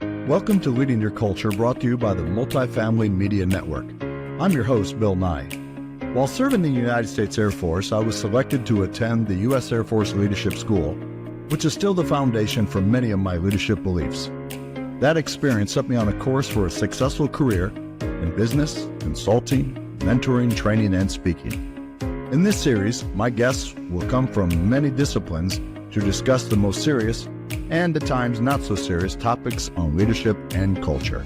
Welcome to Leading Your Culture, brought to you by the Multifamily Media Network. I'm your host, Bill Nye. While serving in the United States Air Force, I was selected to attend the U.S. Air Force Leadership School, which is still the foundation for many of my leadership beliefs. That experience set me on a course for a successful career in business, consulting, mentoring, training, and speaking. In this series, my guests will come from many disciplines to discuss the most serious and at times not so serious topics on leadership and culture.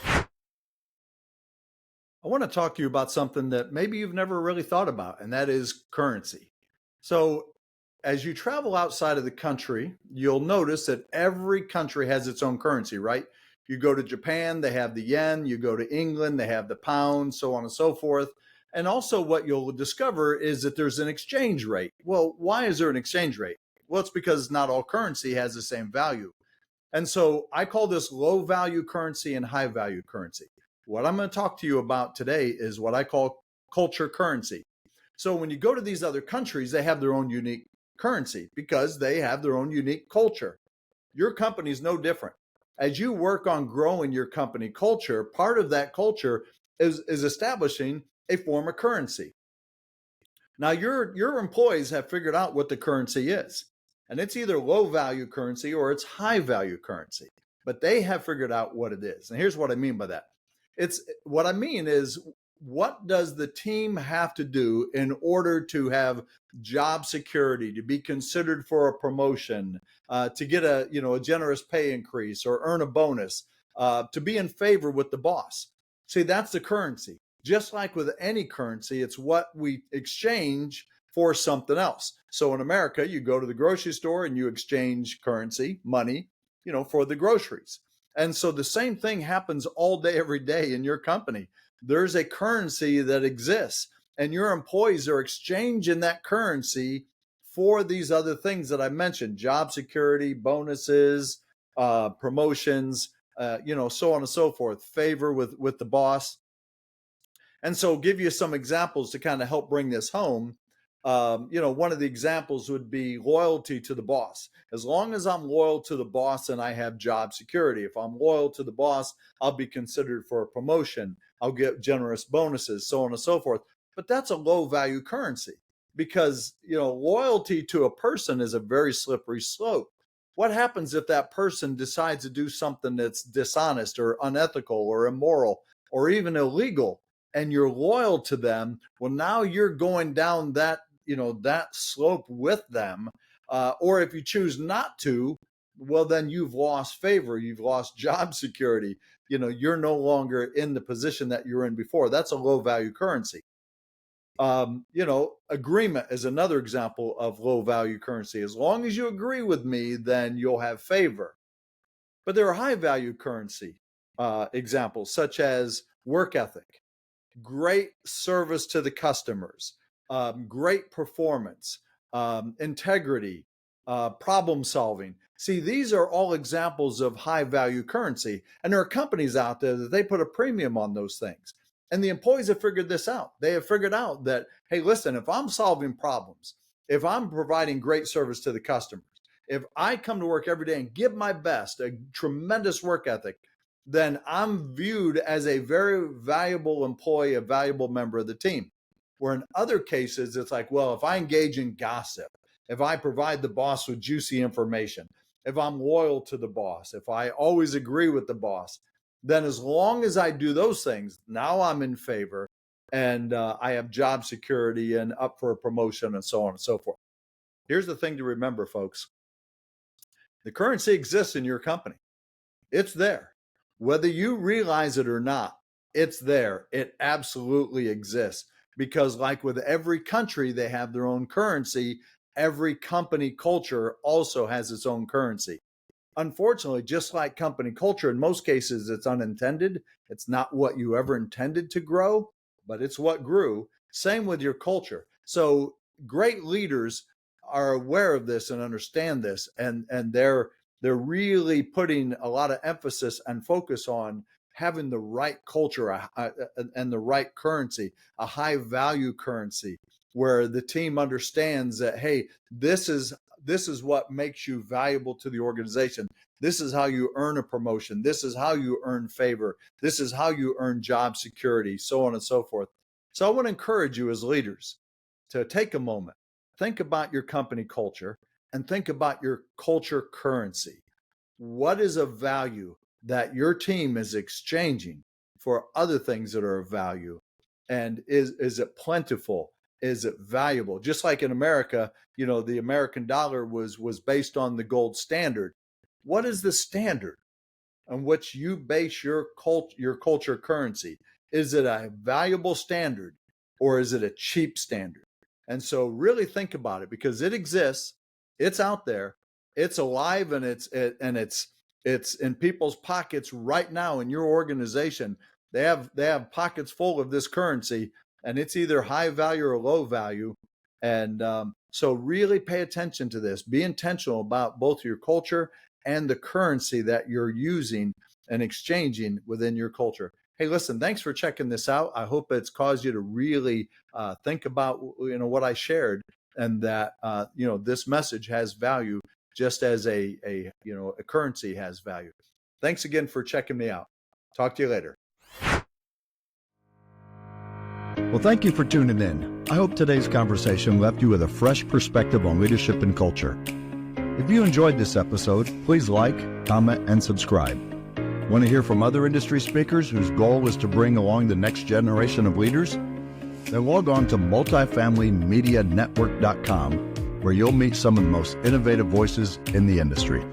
I want to talk to you about something that maybe you've never really thought about, and that is currency. So as you travel outside of the country, you'll notice that every country has its own currency, right? You go to Japan, they have the yen. You go to England, they have the pound, so on and so forth. And also what you'll discover is that there's an exchange rate. Well, why is there an exchange rate? Well, it's because not all currency has the same value. And so I call this low value currency and high value currency. What I'm going to talk to you about today is what I call culture currency. So when you go to these other countries, they have their own unique currency because they have their own unique culture. Your company is no different. As you work on growing your company culture, part of that culture is establishing a form of currency. Now, your employees have figured out what the currency is, and it's either low value currency or it's high value currency, but they have figured out what it is. And here's what I mean by that. What I mean is, what does the team have to do in order to have job security, to be considered for a promotion, to get a generous pay increase or earn a bonus, to be in favor with the boss? See, that's the currency. Just like with any currency, it's what we exchange for something else. So in America, you go to the grocery store and you exchange currency, money, for the groceries. And so the same thing happens all day, every day in your company. There's a currency that exists, and your employees are exchanging that currency for these other things that I mentioned: job security, bonuses, promotions, so on and so forth, favor with the boss. And so give you some examples to kind of help bring this home. One of the examples would be loyalty to the boss. As long as I'm loyal to the boss, and I have job security. If I'm loyal to the boss, I'll be considered for a promotion. I'll get generous bonuses, so on and so forth. But that's a low value currency because, loyalty to a person is a very slippery slope. What happens if that person decides to do something that's dishonest or unethical or immoral or even illegal, and you're loyal to them? Well, now you're going down that slope with them. Or if you choose not to, well, then you've lost favor. You've lost job security. You're no longer in the position that you're in before. That's a low value currency. Agreement is another example of low value currency. As long as you agree with me, then you'll have favor. But there are high value currency examples, such as work ethic, great service to the customers, great performance, integrity, problem solving. See, these are all examples of high value currency. And there are companies out there that they put a premium on those things. And the employees have figured this out. They have figured out that, hey, listen, if I'm solving problems, if I'm providing great service to the customers, if I come to work every day and give my best, a tremendous work ethic, then I'm viewed as a very valuable employee, a valuable member of the team. Where in other cases, it's like, well, if I engage in gossip, if I provide the boss with juicy information, if I'm loyal to the boss, if I always agree with the boss, then as long as I do those things, now I'm in favor and I have job security and up for a promotion and so on and so forth. Here's the thing to remember, folks. The currency exists in your company. It's there. Whether you realize it or not, it's there. It absolutely exists because, like with every country, they have their own currency. Every company culture also has its own currency. Unfortunately, just like company culture, in most cases, it's unintended. It's not what you ever intended to grow, but it's what grew. Same with your culture. So great leaders are aware of this and understand this, and they're really putting a lot of emphasis and focus on having the right culture and the right currency, a high value currency. where the team understands that, hey, this is what makes you valuable to the organization. This is how you earn a promotion. This is how you earn favor. This is how you earn job security, so on and so forth. So I want to encourage you as leaders to take a moment, think about your company culture, and think about your culture currency. What is of value that your team is exchanging for other things that are of value? And is it plentiful? Is it valuable? Just like in America, the American dollar was based on the gold standard. What is the standard on which you base your culture currency? Is it a valuable standard or is it a cheap standard? And so really think about it, because it exists, it's out there, it's alive, and it's in people's pockets right now in your organization. They have pockets full of this currency, and it's either high value or low value. And so really pay attention to this. Be intentional about both your culture and the currency that you're using and exchanging within your culture. Hey, listen, thanks for checking this out. I hope it's caused you to really think about what I shared, and that this message has value, just as a currency has value. Thanks again for checking me out. Talk to you later. Well, thank you for tuning in. I hope today's conversation left you with a fresh perspective on leadership and culture. If you enjoyed this episode, please like, comment, and subscribe. Want to hear from other industry speakers whose goal is to bring along the next generation of leaders? Then log on to multifamilymedianetwork.com, where you'll meet some of the most innovative voices in the industry.